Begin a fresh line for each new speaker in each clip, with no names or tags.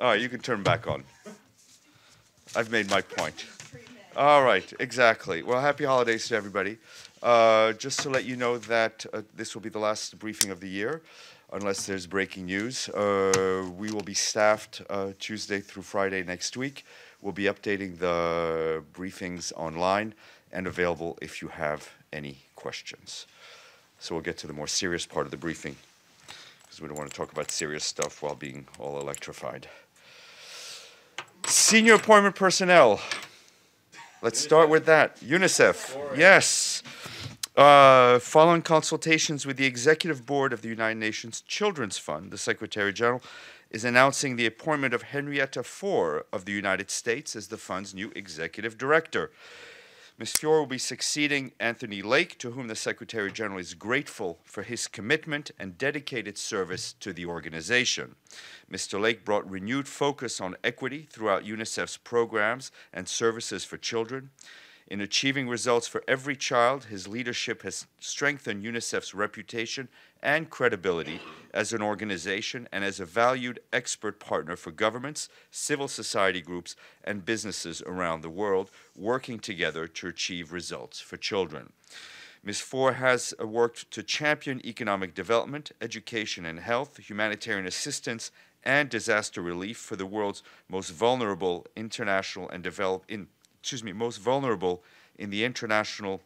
All right, you can turn back on. I've made my point. All right, exactly. Well, happy holidays to everybody. Just to let you know that this will be the last briefing of the year, unless there's breaking news. We will be staffed Tuesday through Friday next week. We'll be updating the briefings online and available if you have any questions. So we'll get to the more serious part of the briefing, because we don't want to talk about serious stuff while being all electrified. Senior appointment personnel. Let's start with that. UNICEF. Yes. Following consultations with the Executive Board of the United Nations Children's Fund, the Secretary General is announcing the appointment of HENRIETTA FORE of the United States as the fund's new Executive Director. Ms. FORE will be succeeding Anthony Lake, to whom the Secretary General is grateful for his commitment and dedicated service to the organization. Mr. Lake brought renewed focus on equity throughout UNICEF's programs and services for children. In achieving results for every child, his leadership has strengthened UNICEF's reputation and credibility as an organization and as a valued expert partner for governments, civil society groups, and businesses around the world, working together to achieve results for children. Ms. FORE has worked to champion economic development, education and health, humanitarian assistance, and disaster relief for the world's most vulnerable most vulnerable in the international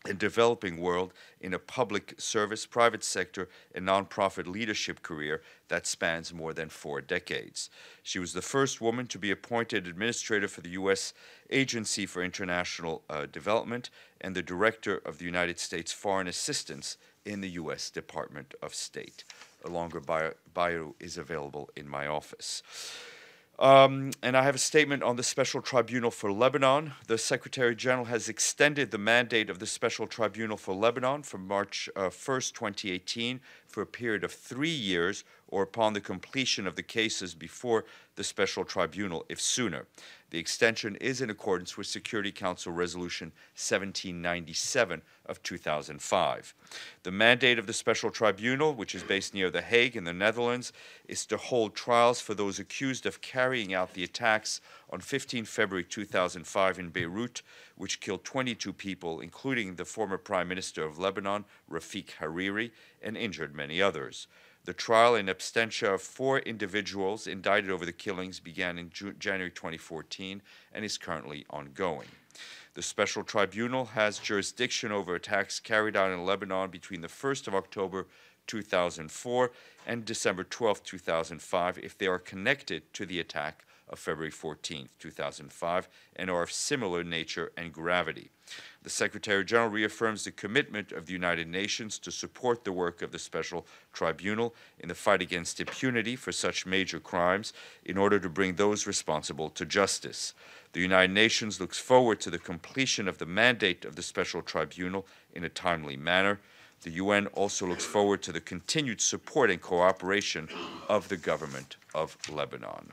and developing world in a public service, private sector, and nonprofit leadership career that spans more than 4 decades. She was the first woman to be appointed administrator for the U.S. Agency for International Development and the director of the United States Foreign Assistance in the U.S. Department of State. A longer bio is available in my office. And I have a statement on the Special Tribunal for Lebanon. The Secretary General has extended the mandate of the Special Tribunal for Lebanon from March 1st, 2018 for a period of 3 years or upon the completion of the cases before the Special Tribunal, if sooner. The extension is in accordance with Security Council Resolution 1797 of 2005. The mandate of the Special Tribunal, which is based near The Hague in the Netherlands, is to hold trials for those accused of carrying out the attacks on 15 February 2005 in Beirut, which killed 22 people, including the former Prime Minister of Lebanon, Rafik Hariri, and injured many others. The trial in absentia of 4 individuals indicted over the killings began in January 2014 and is currently ongoing. The Special Tribunal has jurisdiction over attacks carried out in Lebanon between the 1st of October 2004 and December 12, 2005, if they are connected to the attack of February 14, 2005, and are of similar nature and gravity. The Secretary General reaffirms the commitment of the United Nations to support the work of the Special Tribunal in the fight against impunity for such major crimes in order to bring those responsible to justice. The United Nations looks forward to the completion of the mandate of the Special Tribunal in a timely manner. The UN also looks forward to the continued support and cooperation of the government of Lebanon.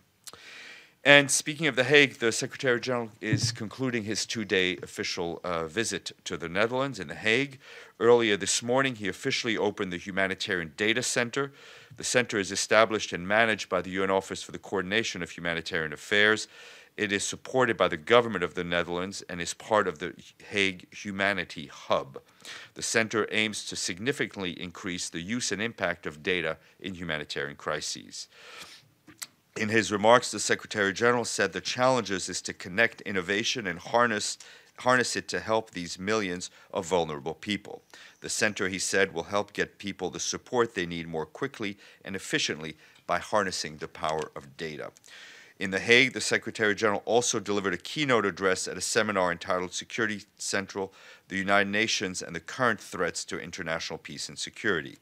And speaking of The Hague, the Secretary General is concluding his 2-day official visit to the Netherlands in The Hague. Earlier this morning, he officially opened the Humanitarian Data Center. The center is established and managed by the UN Office for the Coordination of Humanitarian Affairs. It is supported by the government of the Netherlands and is part of the Hague Humanity Hub. The center aims to significantly increase the use and impact of data in humanitarian crises. In his remarks, the Secretary General said the challenges is to connect innovation and harness it to help these millions of vulnerable people. The center, he said, will help get people the support they need more quickly and efficiently by harnessing the power of data. In The Hague, the Secretary General also delivered a keynote address at a seminar entitled Security Central, the United Nations and the Current Threats to International Peace and Security.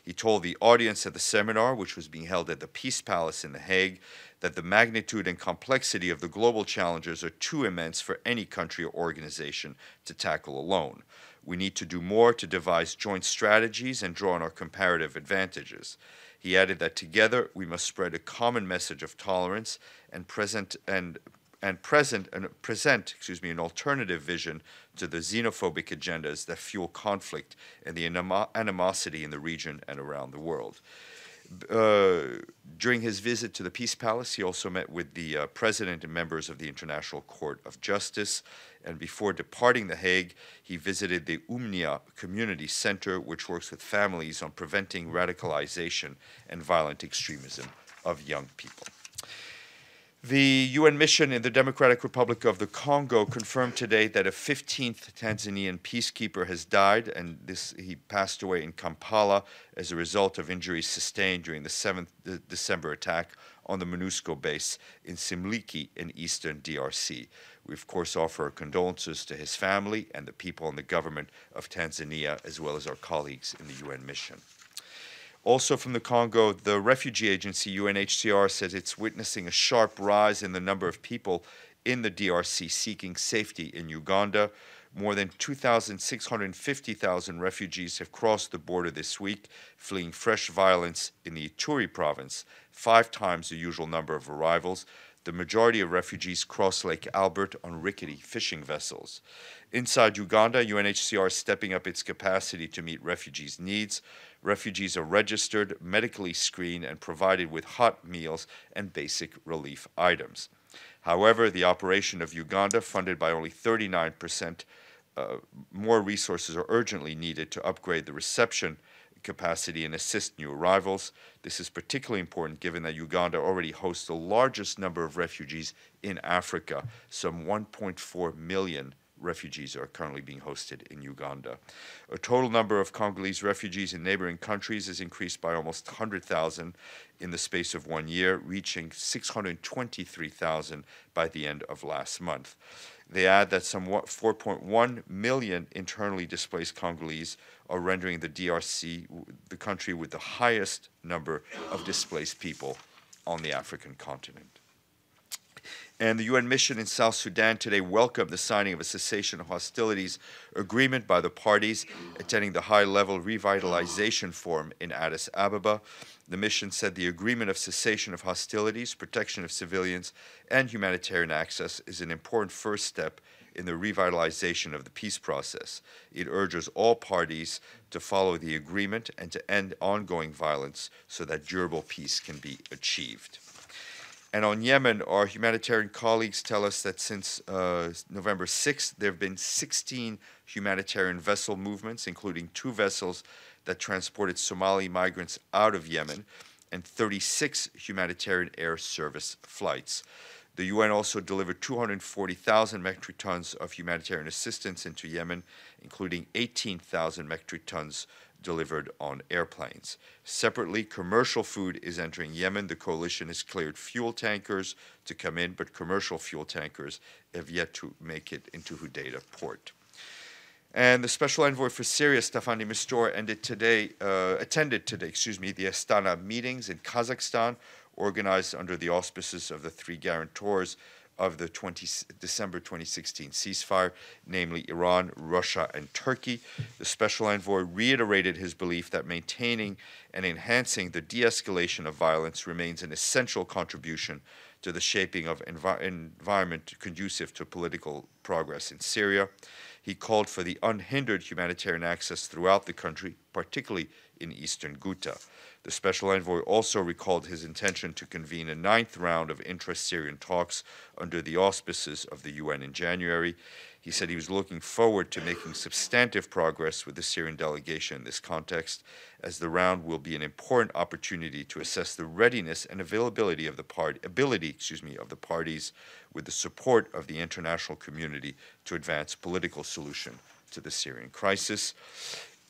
He told the audience at the seminar, which was being held at the Peace Palace in The Hague, that the magnitude and complexity of the global challenges are too immense for any country or organization to tackle alone. We need to do more to devise joint strategies and draw on our comparative advantages. He added that together we must spread a common message of tolerance and present an alternative vision to the xenophobic agendas that fuel conflict and the animosity in the region and around the world. During his visit to the Peace Palace, he also met with the President and members of the International Court of Justice. And before departing The Hague, he visited the Umnia Community Center, which works with families on preventing radicalization and violent extremism of young people. The UN mission in the Democratic Republic of the Congo confirmed today that a 15th Tanzanian peacekeeper has died, and he passed away in Kampala as a result of injuries sustained during the 7th December attack on the MONUSCO base in Simliki in eastern DRC. We, of course, offer our condolences to his family and the people and the government of Tanzania, as well as our colleagues in the UN mission. Also from the Congo, the refugee agency UNHCR says it's witnessing a sharp rise in the number of people in the DRC seeking safety in Uganda. More than 650,000 refugees have crossed the border this week, fleeing fresh violence in the Ituri province, 5 times the usual number of arrivals. The majority of refugees cross Lake Albert on rickety fishing vessels. Inside Uganda, UNHCR is stepping up its capacity to meet refugees' needs. Refugees are registered, medically screened, and provided with hot meals and basic relief items. However, the operation of Uganda, funded by only 39%, more resources are urgently needed to upgrade the reception capacity and assist new arrivals. This is particularly important given that Uganda already hosts the largest number of refugees in Africa. Some 1.4 million refugees are currently being hosted in Uganda. A total number of Congolese refugees in neighboring countries has increased by almost 100,000 in the space of 1 year, reaching 623,000 by the end of last month. They add that somewhat 4.1 million internally displaced Congolese are rendering the DRC the country with the highest number of displaced people on the African continent. And the UN mission in South Sudan today welcomed the signing of a cessation of hostilities agreement by the parties attending the high-level revitalization forum in Addis Ababa. The mission said the agreement of cessation of hostilities, protection of civilians, and humanitarian access is an important first step in the revitalization of the peace process. It urges all parties to follow the agreement and to end ongoing violence so that durable peace can be achieved. And on Yemen, our humanitarian colleagues tell us that since November 6th, there have been 16 humanitarian vessel movements, including 2 vessels that transported Somali migrants out of Yemen and 36 humanitarian air service flights. The UN also delivered 240,000 metric tons of humanitarian assistance into Yemen, including 18,000 metric tons delivered on airplanes. Separately, commercial food is entering Yemen. The coalition has cleared fuel tankers to come in, but commercial fuel tankers have yet to make it into Hodeida port. And the Special Envoy for Syria, Stephane attended today, the ASTANA meetings in Kazakhstan, organized under the auspices of the 3 guarantors of the December 2016 ceasefire, namely Iran, Russia, and Turkey. The Special Envoy reiterated his belief that maintaining and enhancing the de-escalation of violence remains an essential contribution to the shaping of environment conducive to political progress in Syria. He called for the unhindered humanitarian access throughout the country, particularly in eastern Ghouta. The Special Envoy also recalled his intention to convene a 9th round of intra-Syrian talks under the auspices of the UN in January. He said he was looking forward to making substantive progress with the Syrian delegation in this context, as the round will be an important opportunity to assess the readiness and availability of the parties with the support of the international community to advance political solution to the Syrian crisis.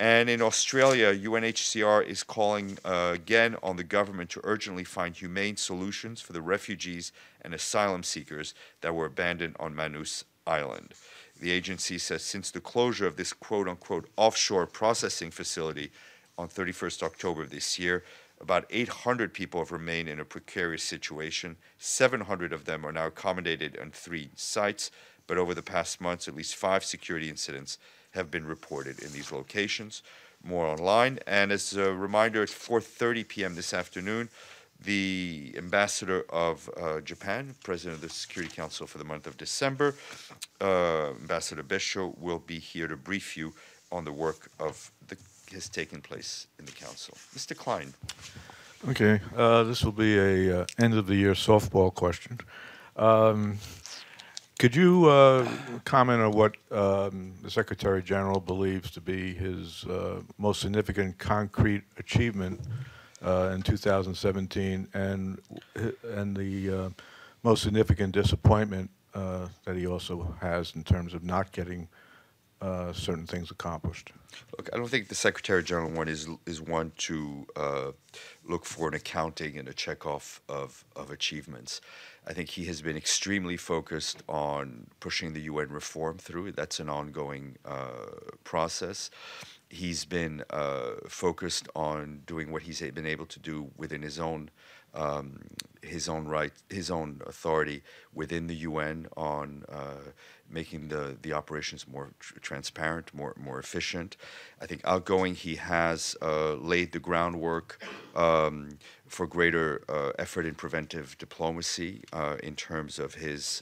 And in Australia, UNHCR is calling again on the government to urgently find humane solutions for the refugees and asylum seekers that were abandoned on Manus Island. The agency says since the closure of this quote-unquote offshore processing facility on 31st October of this year, about 800 people have remained in a precarious situation. 700 of them are now accommodated on 3 sites, but over the past months, at least 5 security incidents have been reported in these locations. More online. And as a reminder, at 4:30 p.m. this afternoon, the ambassador of Japan, president of the Security Council for the month of December, Ambassador Besho, will be here to brief you on the work of has taken place in the Council. Mr. Klein.
Okay, this will be a end-of-the-year softball question. Um, Could you comment on what the Secretary General believes to be his most significant concrete achievement in 2017, and the most significant disappointment that he also has in terms of not getting certain things accomplished?
Look, I don't think the Secretary General one is one to look for an accounting and a checkoff of achievements. I think he has been extremely focused on pushing the UN reform through. That's an ongoing process. He's been focused on doing what he's been able to do within his own right, his own authority within the UN on making the operations more transparent, more efficient. I think outgoing, he has laid the groundwork for greater effort in preventive diplomacy in terms of his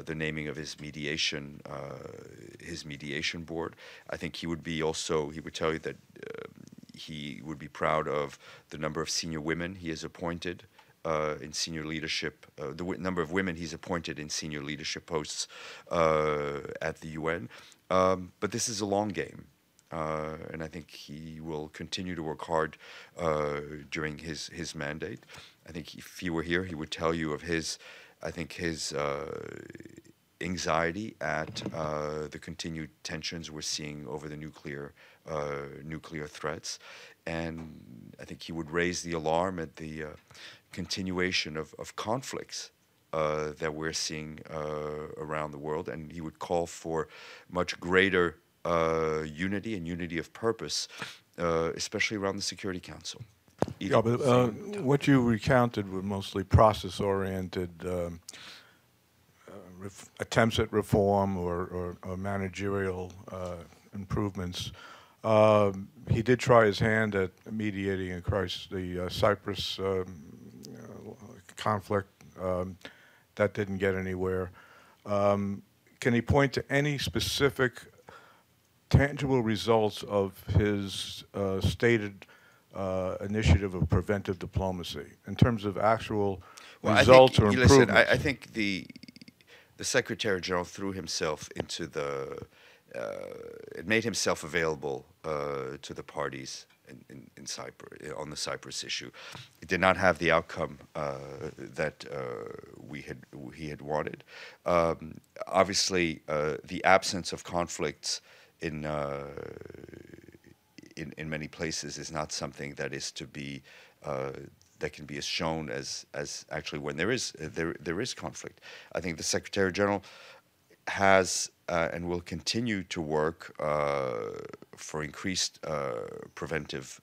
the naming of his mediation board. I think he would tell you that he would be proud of the number of senior women he has appointed in senior leadership, number of women he's appointed in senior leadership posts at the UN. But this is a long game. And I think he will continue to work hard during his mandate. I think if he were here, he would tell you of his anxiety at the continued tensions we're seeing over the nuclear threats, and I think he would raise the alarm at the continuation of conflicts that we're seeing around the world, and he would call for much greater unity and unity of purpose, especially around the Security Council.
Yeah, but what you recounted were mostly process-oriented attempts at reform or managerial improvements. He did try his hand at mediating across the Cyprus conflict. That didn't get anywhere. Can he point to any specific tangible results of his stated initiative of preventive diplomacy in terms of actual results or improvements?
Listen, I think the Secretary General threw himself into it made himself available to the parties in Cyprus on the Cyprus issue. It did not have the outcome that he had wanted. Obviously, the absence of conflicts in many places is not something that is to be that can be as shown as actually when there is conflict. I think the Secretary General has and will continue to work for increased preventive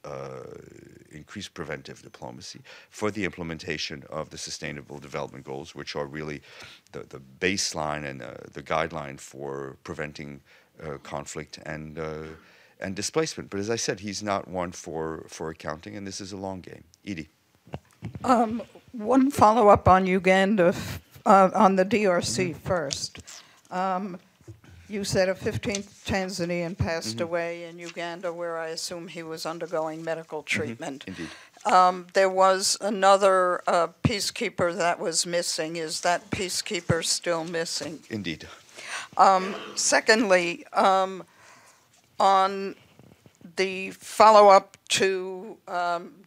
diplomacy, for the implementation of the Sustainable Development Goals, which are really the baseline and the guideline for preventing conflict and displacement. But as I said, he's not one for accounting, and this is a long game. Edie.
One follow-up on Uganda, on the DRC first. You said a 15th Tanzanian passed away in Uganda, where I assume he was undergoing medical treatment.
Indeed.
There was another peacekeeper that was missing. Is that peacekeeper still missing?
Indeed.
Secondly, on the follow-up to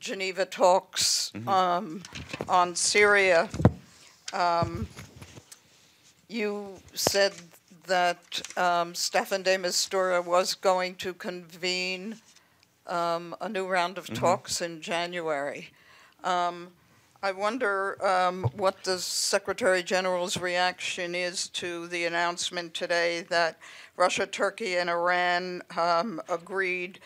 Geneva talks on Syria, you said that Stephane de Mistura was going to convene a new round of talks in January. I wonder what the Secretary General's reaction is to the announcement today that Russia, Turkey, and Iran agreed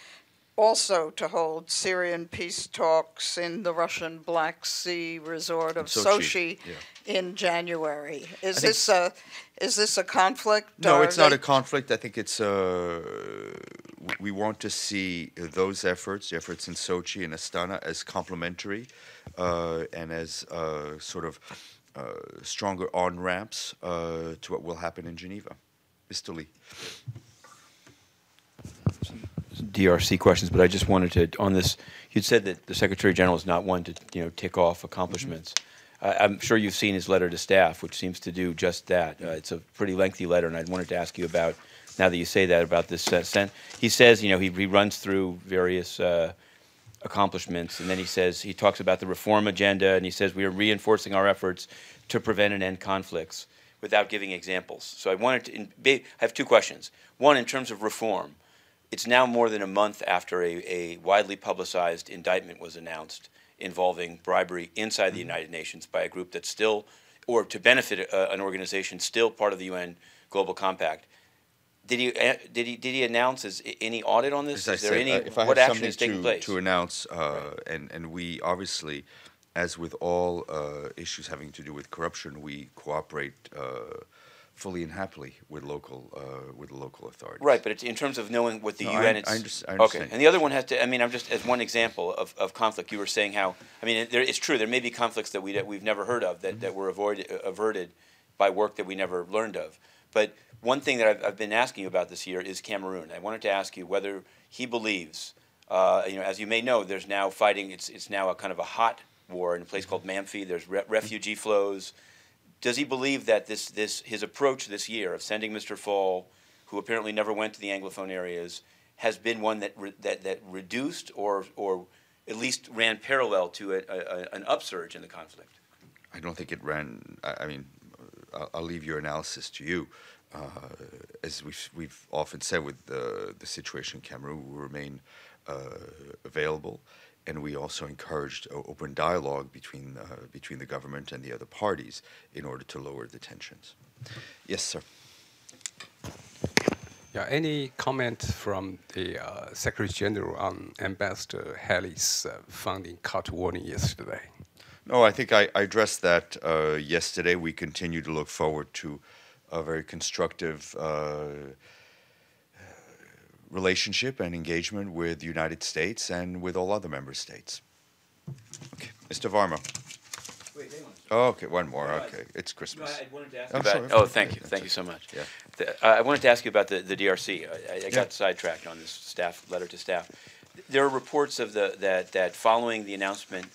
also to hold Syrian peace talks in the Russian Black Sea resort of Sochi in January. Is this a conflict?
No, it's not a conflict. I think it's we want to see those efforts, the efforts in Sochi and Astana, as complementary and as sort of stronger on-ramps to what will happen in Geneva. Mr. Lee.
DRC questions, but I just wanted to, on this, you'd said that the Secretary General is not one to, tick off accomplishments. I'm sure you've seen his letter to staff, which seems to do just that. It's a pretty lengthy letter, and I wanted to ask you about, now that you say that, about this. He says, he runs through various accomplishments, and then he talks about the reform agenda, and he says we are reinforcing our efforts to prevent and end conflicts without giving examples. So I have two questions. One, in terms of reform, it's now more than a month after a widely publicized indictment was announced involving bribery inside the United Nations by a group that's still, or to benefit an organization still part of the UN Global Compact. Did he announce any audit on this?
Is there any, what action is taking place? To announce, and we obviously, as with all issues having to do with corruption, we cooperate fully and happily with the local authorities.
Right, but it's in terms of knowing what the UN is.
I understand.
Okay, and the other one has to. I'm just as one example of conflict. You were saying how. It's true. There may be conflicts that we've never heard of that were averted by work that we never learned of. But one thing that I've been asking you about this year is Cameroon. I wanted to ask you whether he believes, as you may know, there's now fighting. It's now a kind of a hot war in a place called Mamfi. There's refugee flows. Does he believe that his approach this year of sending Mr. Fall, who apparently never went to the Anglophone areas, has been one that reduced or at least ran parallel to an upsurge in the conflict?
I don't think it ran. I'll leave your analysis to you. As we've often said with the situation in Cameroon, we remain available, and we also encouraged open dialogue between the government and the other parties in order to lower the tensions. Yes, sir.
Yeah, any comment from the Secretary General on Ambassador Haley's funding cut warning yesterday?
No, I think I addressed that yesterday. We continue to look forward to a very constructive relationship and engagement with the United States and with all other member states. Okay, Mr. Varma.
Wait, hang on.
Oh, okay, one more. Okay, it's Christmas.
No, I wanted to ask you about. Thank you. Thank you so much.
Yeah.
I wanted to ask you about the DRC. I got sidetracked on this letter to staff. There are reports of that following the announcement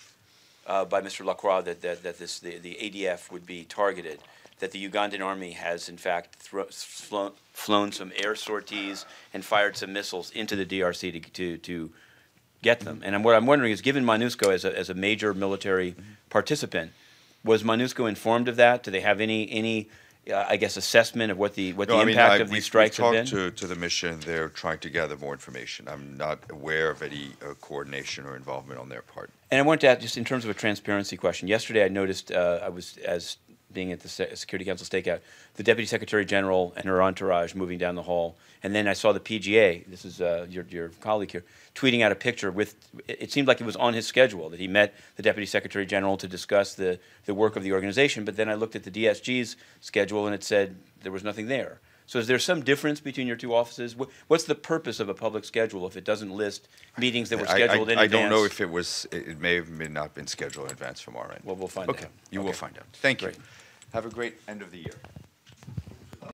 by Mr. Lacroix that the ADF would be targeted, that the Ugandan army has in fact flown some air sorties and fired some missiles into the DRC to get them. And what I'm wondering is, given MONUSCO as a major military participant, was MONUSCO informed of that? Do they have any assessment of what the impact of these strikes have been?
We've talked to the mission. They're trying to gather more information. I'm not aware of any coordination or involvement on their part.
And I wanted to ask, just in terms of a transparency question, yesterday I noticed, being at the Security Council stakeout, the Deputy Secretary General and her entourage moving down the hall. And then I saw the PGA, this is your colleague here, tweeting out a picture with, it seemed like it was on his schedule, that he met the Deputy Secretary General to discuss the work of the organization. But then I looked at the DSG's schedule and it said there was nothing there. So is there some difference between your two offices? What's the purpose of a public schedule if it doesn't list meetings that were scheduled in advance?
I don't know if it may have not been scheduled in advance from our end.
Well, we'll find out.
You will find out. Thank you.
Great.
Have a great end of the year.